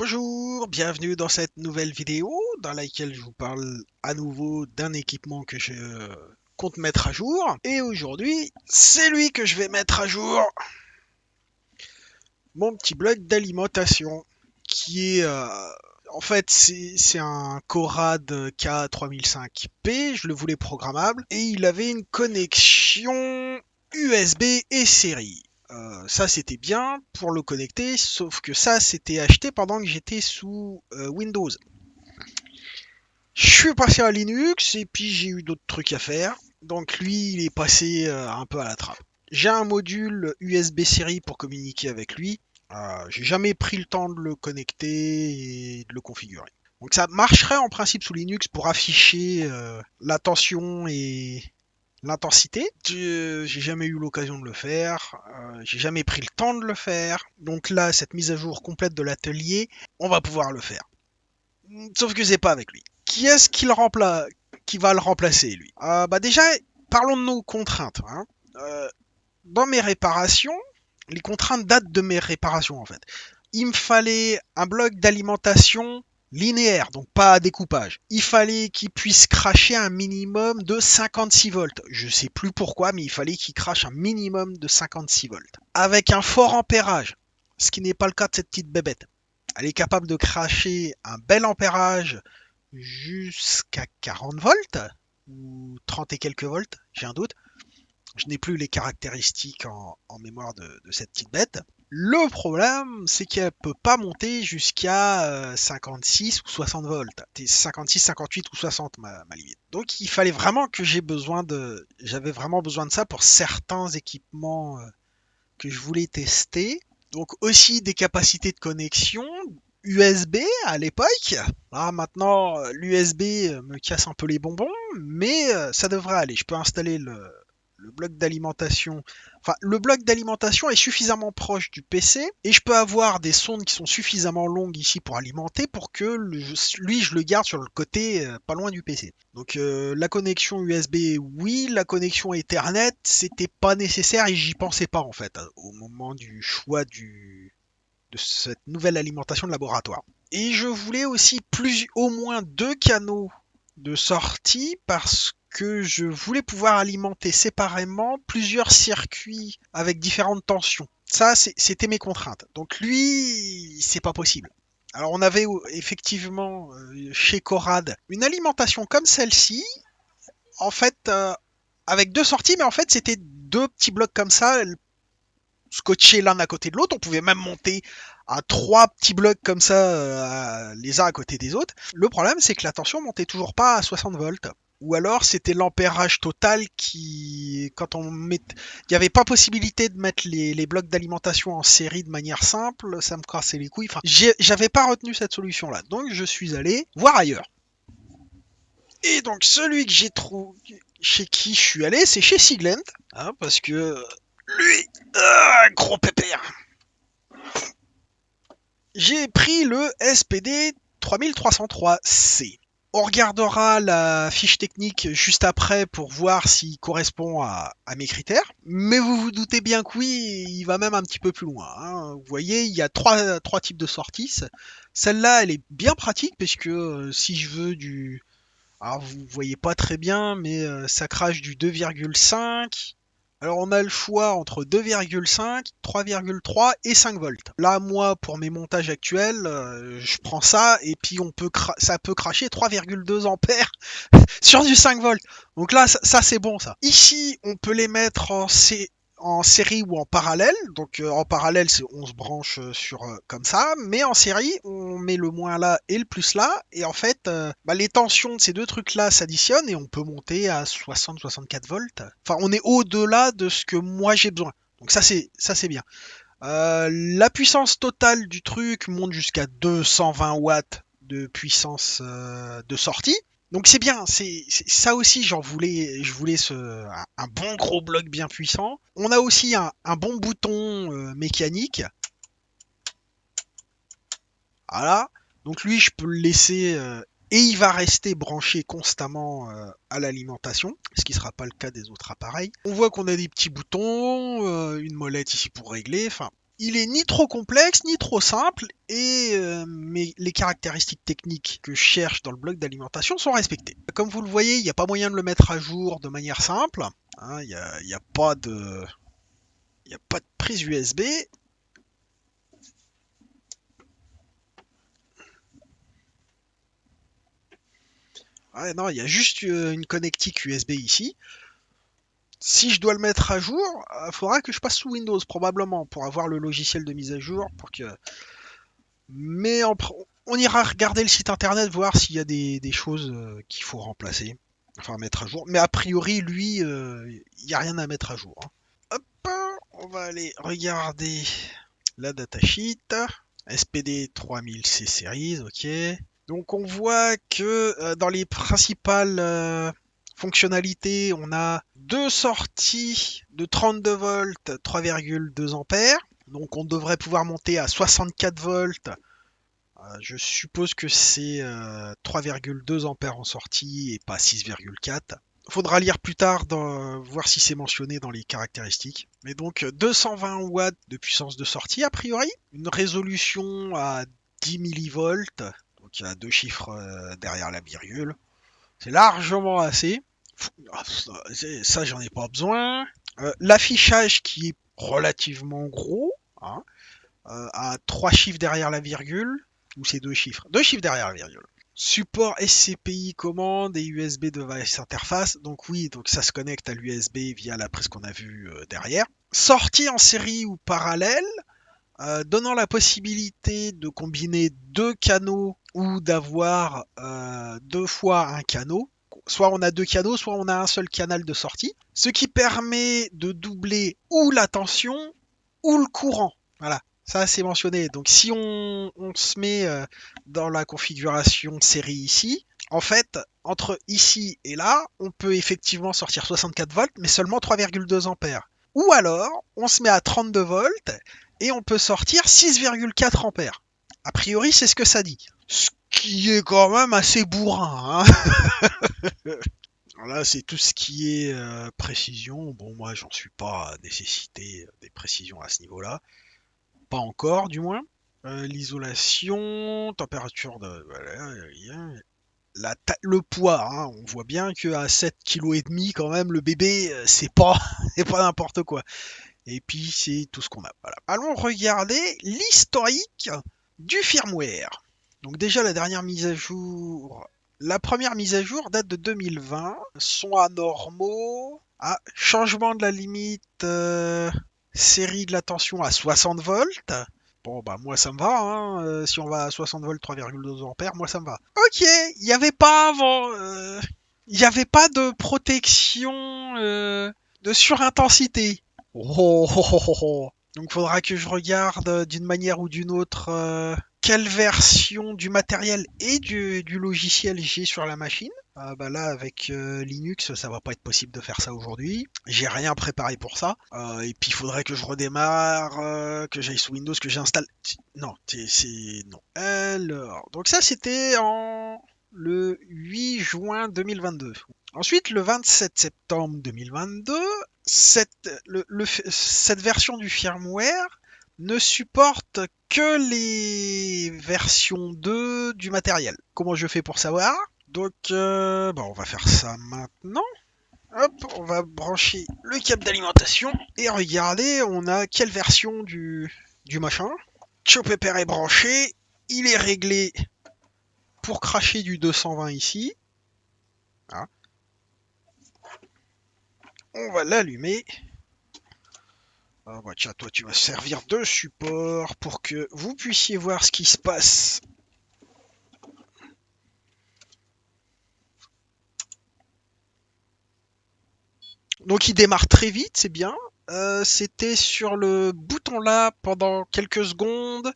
Bonjour, bienvenue dans cette nouvelle vidéo dans laquelle je vous parle à nouveau d'un équipement que je compte mettre à jour. Et aujourd'hui, c'est lui que je vais mettre à jour, mon petit bloc d'alimentation, qui est en fait c'est un Corad K3005P, je le voulais programmable, et il avait une connexion USB et série. Ça c'était bien pour le connecter, sauf que ça c'était acheté pendant que j'étais sous Windows. Je suis passé à Linux et puis j'ai eu d'autres trucs à faire. Donc lui il est passé un peu à la trappe. J'ai un module USB série pour communiquer avec lui. J'ai jamais pris le temps de le connecter et de le configurer. Donc ça marcherait en principe sous Linux pour afficher la tension et l'intensité. J'ai jamais eu l'occasion de le faire, j'ai jamais pris le temps de le faire. Donc là, cette mise à jour complète de l'atelier, on va pouvoir le faire. Sauf que c'est pas avec lui. Qui est-ce qui va le remplacer, lui? Bah déjà, parlons de nos contraintes. Hein. Dans mes réparations, les contraintes datent de mes réparations en fait. Il me fallait un bloc d'alimentation linéaire, donc pas à découpage. Il fallait qu'il puisse cracher un minimum de 56 volts. Je sais plus pourquoi, mais il fallait qu'il crache un minimum de 56 volts. Avec un fort ampérage, ce qui n'est pas le cas de cette petite bébête. Elle est capable de cracher un bel ampérage jusqu'à 40 volts ou 30 et quelques volts, j'ai un doute. Je n'ai plus les caractéristiques en mémoire de cette petite bête. Le problème, c'est qu'elle peut pas monter jusqu'à 56 ou 60 volts. 56, 58 ou 60 ma limite. Donc il fallait vraiment que j'avais vraiment besoin de ça pour certains équipements que je voulais tester. Donc aussi des capacités de connexion USB à l'époque. Ah, maintenant, l'USB me casse un peu les bonbons, mais ça devrait aller. Je peux installer le bloc d'alimentation. Enfin, le bloc d'alimentation est suffisamment proche du PC et je peux avoir des sondes qui sont suffisamment longues ici pour alimenter pour que lui, je le garde sur le côté pas loin du PC. Donc la connexion USB, oui, la connexion Ethernet, c'était pas nécessaire et j'y pensais pas en fait au moment du choix de cette nouvelle alimentation de laboratoire. Et je voulais aussi au moins deux canaux de sortie parce que je voulais pouvoir alimenter séparément plusieurs circuits avec différentes tensions. Ça, c'était mes contraintes. Donc lui, c'est pas possible. Alors on avait effectivement chez Corad une alimentation comme celle-ci, en fait avec deux sorties, mais en fait c'était deux petits blocs comme ça, scotchés l'un à côté de l'autre. On pouvait même monter à trois petits blocs comme ça, les uns à côté des autres. Le problème, c'est que la tension montait toujours pas à 60 volts. Ou alors c'était l'ampérage total qui, quand on met, il n'y avait pas possibilité de mettre les blocs d'alimentation en série de manière simple, ça me cassait les couilles. Enfin, j'avais pas retenu cette solution-là, donc je suis allé voir ailleurs. Et donc celui que j'ai trouvé, chez qui je suis allé, c'est chez Siglent, hein, parce que lui, gros pépère. J'ai pris le SPD 3303C. On regardera la fiche technique juste après pour voir s'il correspond à mes critères. Mais vous vous doutez bien que oui, il va même un petit peu plus loin. Hein. Vous voyez, il y a trois types de sorties. Celle-là, elle est bien pratique puisque si je veux du... Alors vous voyez pas très bien, mais ça crache du 2,5. Alors on a le choix entre 2,5, 3,3 et 5 volts. Là moi pour mes montages actuels, je prends ça et puis ça peut cracher 3,2 ampères sur du 5 volts. Donc là ça c'est bon ça. Ici on peut les mettre en série ou en parallèle. Donc en parallèle on se branche sur comme ça, mais en série on met le moins là et le plus là et en fait les tensions de ces deux trucs là s'additionnent et on peut monter à 60-64 volts. Enfin on est au-delà de ce que moi j'ai besoin. Donc ça c'est bien. La puissance totale du truc monte jusqu'à 220 watts de puissance de sortie. Donc c'est bien, ça aussi je voulais un bon gros bloc bien puissant. On a aussi un bon bouton mécanique. Voilà. Donc lui je peux le laisser et il va rester branché constamment à l'alimentation, ce qui ne sera pas le cas des autres appareils. On voit qu'on a des petits boutons, une molette ici pour régler, enfin Il est ni trop complexe ni trop simple et mais les caractéristiques techniques que je cherche dans le bloc d'alimentation sont respectées. Comme vous le voyez, il n'y a pas moyen de le mettre à jour de manière simple. Hein, il y a pas de, il y a pas de prise USB. Ouais, non, il y a juste une connectique USB ici. Si je dois le mettre à jour, il faudra que je passe sous Windows probablement pour avoir le logiciel de mise à jour. Mais on ira regarder le site internet voir s'il y a des choses qu'il faut remplacer, enfin mettre à jour. Mais a priori, lui, il n'y a rien à mettre à jour. Hein. Hop, on va aller regarder la datasheet. SPD 3000 C series, ok. Donc on voit que dans les principales fonctionnalités, on a deux sorties de 32 volts, 3,2 ampères. Donc on devrait pouvoir monter à 64 volts. Je suppose que c'est 3,2 ampères en sortie et pas 6,4. Faudra lire plus tard, voir si c'est mentionné dans les caractéristiques. Mais donc 220 watts de puissance de sortie a priori, une résolution à 10 millivolts, donc il y a deux chiffres derrière la virgule. C'est largement assez. Ça, j'en ai pas besoin. L'affichage qui est relativement gros, hein, à trois chiffres derrière la virgule, ou c'est deux chiffres. Deux chiffres derrière la virgule. Support SCPI commande et USB device interface. Donc oui, donc ça se connecte à l'USB via la prise qu'on a vue derrière. Sortie en série ou parallèle, donnant la possibilité de combiner deux canaux ou d'avoir deux fois un canal. Soit on a deux canaux, soit on a un seul canal de sortie. Ce qui permet de doubler ou la tension ou le courant. Voilà, ça c'est mentionné. Donc si on se met dans la configuration série ici, en fait, entre ici et là, on peut effectivement sortir 64 volts, mais seulement 3,2 ampères. Ou alors, on se met à 32 volts et on peut sortir 6,4 ampères. A priori, c'est ce que ça dit. Ce qui est quand même assez bourrin. Hein. Là, c'est tout ce qui est précision. Bon, moi, j'en suis pas à nécessiter des précisions à ce niveau-là. Pas encore, du moins. L'isolation, température de. Voilà, le poids, hein, on voit bien qu'à 7,5 kg quand même, le bébé, c'est pas, c'est pas n'importe quoi. Et puis c'est tout ce qu'on a. Voilà. Allons regarder l'historique du firmware. Donc déjà la dernière mise à jour. La première mise à jour date de 2020. Son anormaux. Ah, changement de la limite série de la tension à 60 volts. Bon bah moi ça me va, hein. Si on va à 60 volts 3,2 ampères, moi ça me va. Ok, il n'y avait pas avant, il n'y avait pas de protection de surintensité. Oh, oh, oh, oh, oh. Donc faudra que je regarde d'une manière ou d'une autre quelle version du matériel et du logiciel j'ai sur la machine. Ah bah là avec Linux ça va pas être possible de faire ça aujourd'hui. J'ai rien préparé pour ça. Et puis il faudrait que je redémarre, que j'aille sous Windows, que j'installe. Non, c'est non. Alors donc ça c'était en le 8 juin 2022. Ensuite le 27 septembre 2022, cette version du firmware ne supporte que les versions 2 du matériel. Comment je fais pour savoir? Donc, bon, on va faire ça maintenant. Hop, on va brancher le câble d'alimentation et regardez, on a quelle version du machin. Chopper est branché, il est réglé pour cracher du 220 ici. Ah. On va l'allumer. Ah bah tiens, toi tu vas servir de support pour que vous puissiez voir ce qui se passe. Donc il démarre très vite, c'est bien. C'était sur le bouton là pendant quelques secondes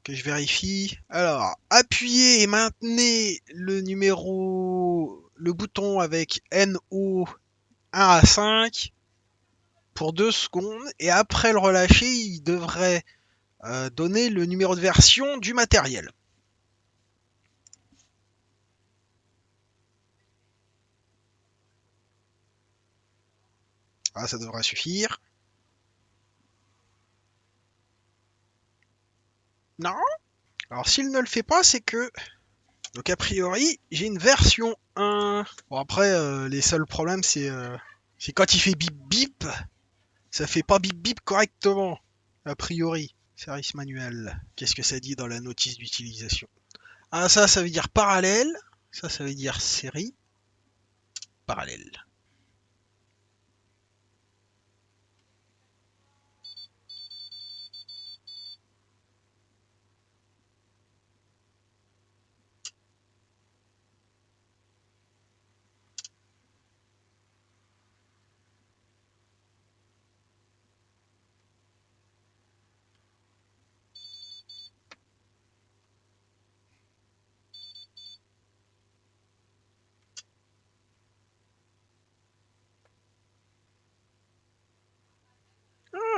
que je vérifie. Alors, appuyez et maintenez le bouton avec NO 1 à 5 pour 2 secondes et après le relâcher, il devrait donner le numéro de version du matériel. Ah, ça devrait suffire. Non. Alors s'il ne le fait pas, c'est que... Donc a priori, j'ai une version 1. Bon après, les seuls problèmes, c'est quand il fait bip bip, ça fait pas bip bip correctement. A priori, service manuel. Qu'est-ce que ça dit dans la notice d'utilisation? Ah ça veut dire parallèle. Ça veut dire série parallèle.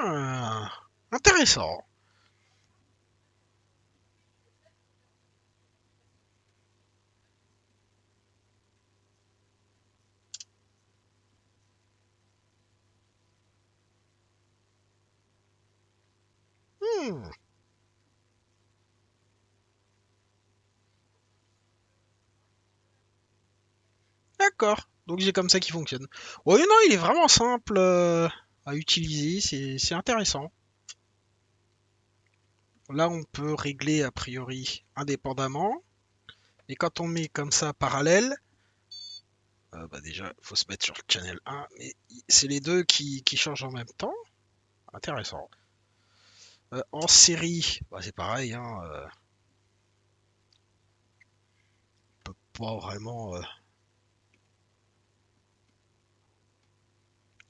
Ah, intéressant. Hmm, d'accord. Donc c'est comme ça qu'il fonctionne. Oui, non, il est vraiment simple à utiliser. C'est intéressant. Là, on peut régler a priori indépendamment. Et quand on met comme ça parallèle, bah déjà, il faut se mettre sur le channel 1. Mais c'est les deux qui changent en même temps. Intéressant. En série, bah, c'est pareil. Hein, on peut pas vraiment.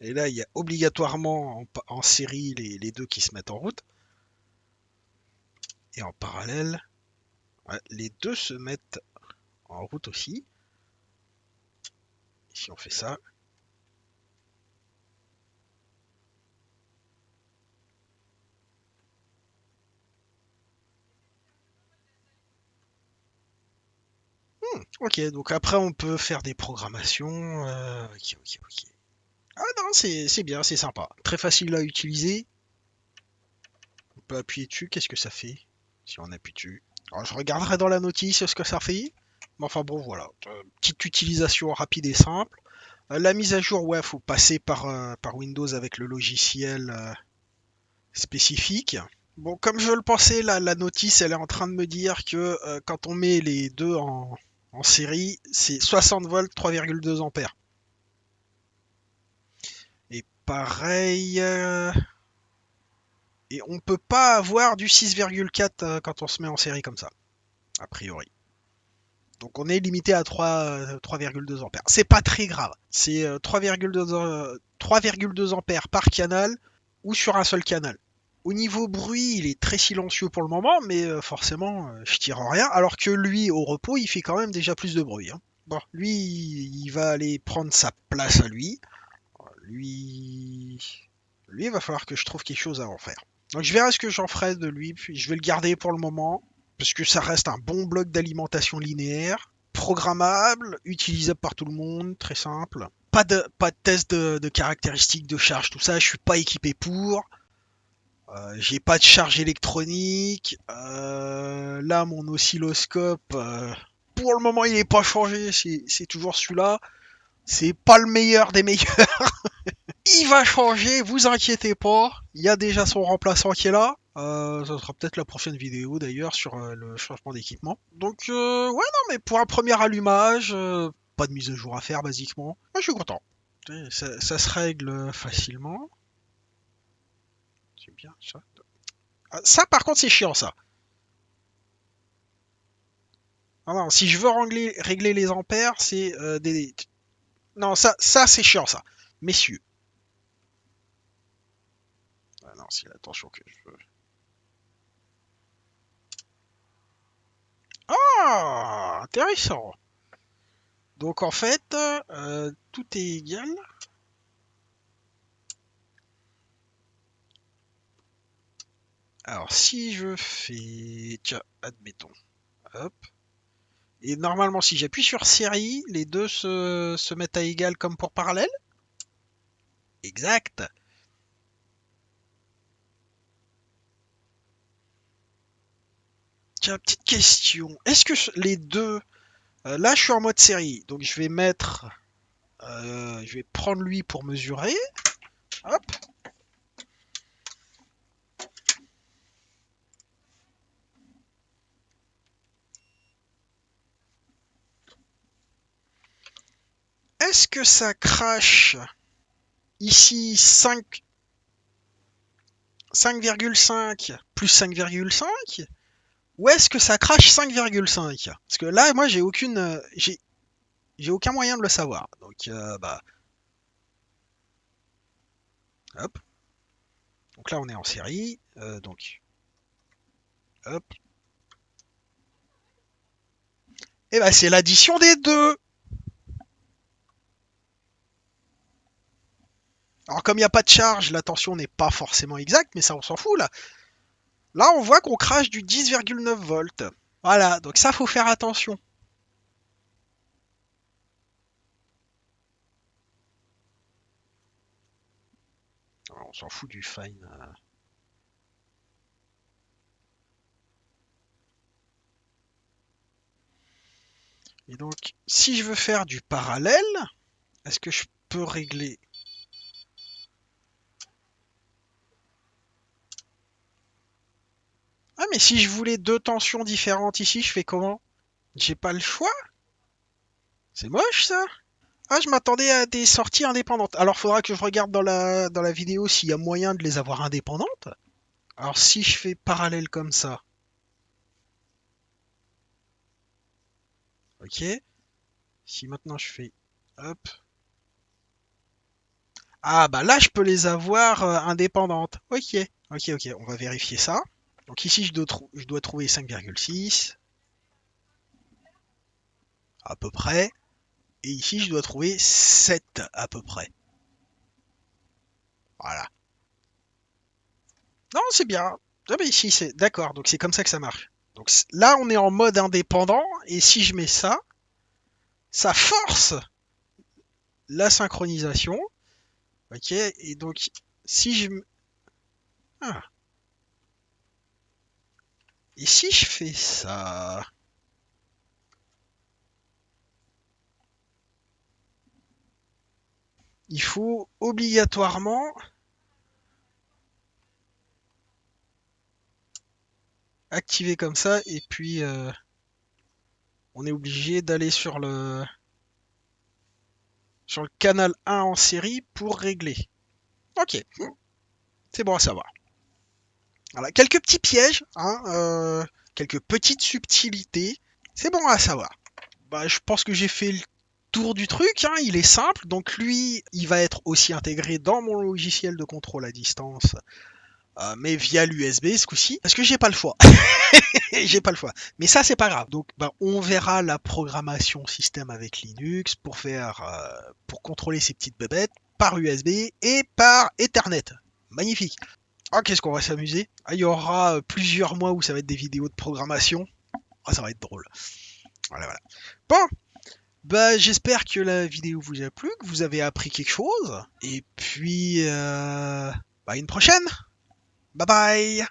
Et là, il y a obligatoirement en série les deux qui se mettent en route. Et en parallèle, ouais, les deux se mettent en route aussi. Et si on fait ça, ok, donc après on peut faire des programmations. Ok, ok, ok. Ah non, c'est bien, c'est sympa. Très facile à utiliser. On peut appuyer dessus, qu'est-ce que ça fait si on appuie dessus? Alors je regarderai dans la notice ce que ça fait. Mais enfin bon, voilà. Petite utilisation rapide et simple. La mise à jour, ouais, faut passer par Windows avec le logiciel spécifique. Bon, comme je le pensais, la notice, elle est en train de me dire que quand on met les deux en série, c'est 60 volts, 3,2 ampères. Et pareil, et on peut pas avoir du 6,4 quand on se met en série comme ça, a priori. Donc on est limité à 3,2 ampères. C'est pas très grave. C'est 3,2 ampères par canal ou sur un seul canal. Au niveau bruit, il est très silencieux pour le moment, mais forcément, je tire en rien. Alors que lui, au repos, il fait quand même déjà plus de bruit. Hein. Bon, lui, il va aller prendre sa place à lui. Lui, lui, il va falloir que je trouve quelque chose à en faire. Donc je verrai ce que j'en ferai de lui, puis je vais le garder pour le moment, parce que ça reste un bon bloc d'alimentation linéaire, programmable, utilisable par tout le monde, très simple. Pas de test de caractéristiques de charge, tout ça, je suis pas équipé pour. J'ai pas de charge électronique. Là, mon oscilloscope, pour le moment, il est pas changé. C'est toujours celui-là. C'est pas le meilleur des meilleurs. Il va changer, vous inquiétez pas. Il y a déjà son remplaçant qui est là. Ça sera peut-être la prochaine vidéo d'ailleurs sur le changement d'équipement. Donc ouais non mais pour un premier allumage, pas de mise à jour à faire basiquement. Moi, je suis content. Ça se règle facilement. C'est bien ça. Ah, ça par contre c'est chiant ça. Ah non, si je veux régler les ampères, c'est des... Non, ça c'est chiant ça. Messieurs. Ah non, c'est attention que je veux... Ah, intéressant. Donc en fait, tout est égal. Alors si je fais, tiens, admettons, hop. Et normalement, si j'appuie sur série, les deux se mettent à égal comme pour parallèle. Exact. Tiens, petite question. Est-ce que les deux... là, je suis en mode série, donc je vais mettre... je vais prendre lui pour mesurer. Hop. Est-ce que ça crache ici 5,5 plus 5,5 ou est-ce que ça crache 5,5? Parce que là, moi, j'ai aucun moyen de le savoir. Donc, bah, hop. Donc là, on est en série. Donc, hop. Et bah, c'est l'addition des deux. Alors, comme il n'y a pas de charge, la tension n'est pas forcément exacte, mais ça, on s'en fout là. Là, on voit qu'on crache du 10,9 volts. Voilà, donc ça, faut faire attention. Alors, on s'en fout du fine. Et donc, si je veux faire du parallèle, est-ce que je peux régler? Ah, mais si je voulais deux tensions différentes ici, je fais comment? J'ai pas le choix? C'est moche ça? Ah, je m'attendais à des sorties indépendantes. Alors, faudra que je regarde dans la vidéo s'il y a moyen de les avoir indépendantes. Alors, si je fais parallèle comme ça, ok. Si maintenant je fais hop. Ah, bah là, je peux les avoir indépendantes. Ok, ok. On va vérifier ça. Donc ici, je dois trouver 5,6 à peu près. Et ici, je dois trouver 7 à peu près. Voilà. Non, c'est bien. Ah, mais ici, c'est d'accord. Donc c'est comme ça que ça marche. Donc là, on est en mode indépendant. Et si je mets ça, ça force la synchronisation. Ok. Et donc, si je... Ah. Et si je fais ça... Il faut obligatoirement activer comme ça. Et puis, on est obligé d'aller sur le canal 1 en série pour régler. Ok. C'est bon à savoir. Voilà, quelques petits pièges, hein, quelques petites subtilités. C'est bon à savoir. Bah, je pense que j'ai fait le tour du truc. Hein, il est simple. Donc lui, il va être aussi intégré dans mon logiciel de contrôle à distance, mais via l'USB ce coup-ci, parce que j'ai pas le choix. J'ai pas le choix. Mais ça, c'est pas grave. Donc, bah, on verra la programmation système avec Linux pour contrôler ces petites bébêtes par USB et par Ethernet. Magnifique. Ah, qu'est-ce qu'on va s'amuser. Ah, il y aura plusieurs mois où ça va être des vidéos de programmation. Ah, ça va être drôle. Voilà. Bon, bah, j'espère que la vidéo vous a plu, que vous avez appris quelque chose. Et puis, bah, une prochaine. Bye bye.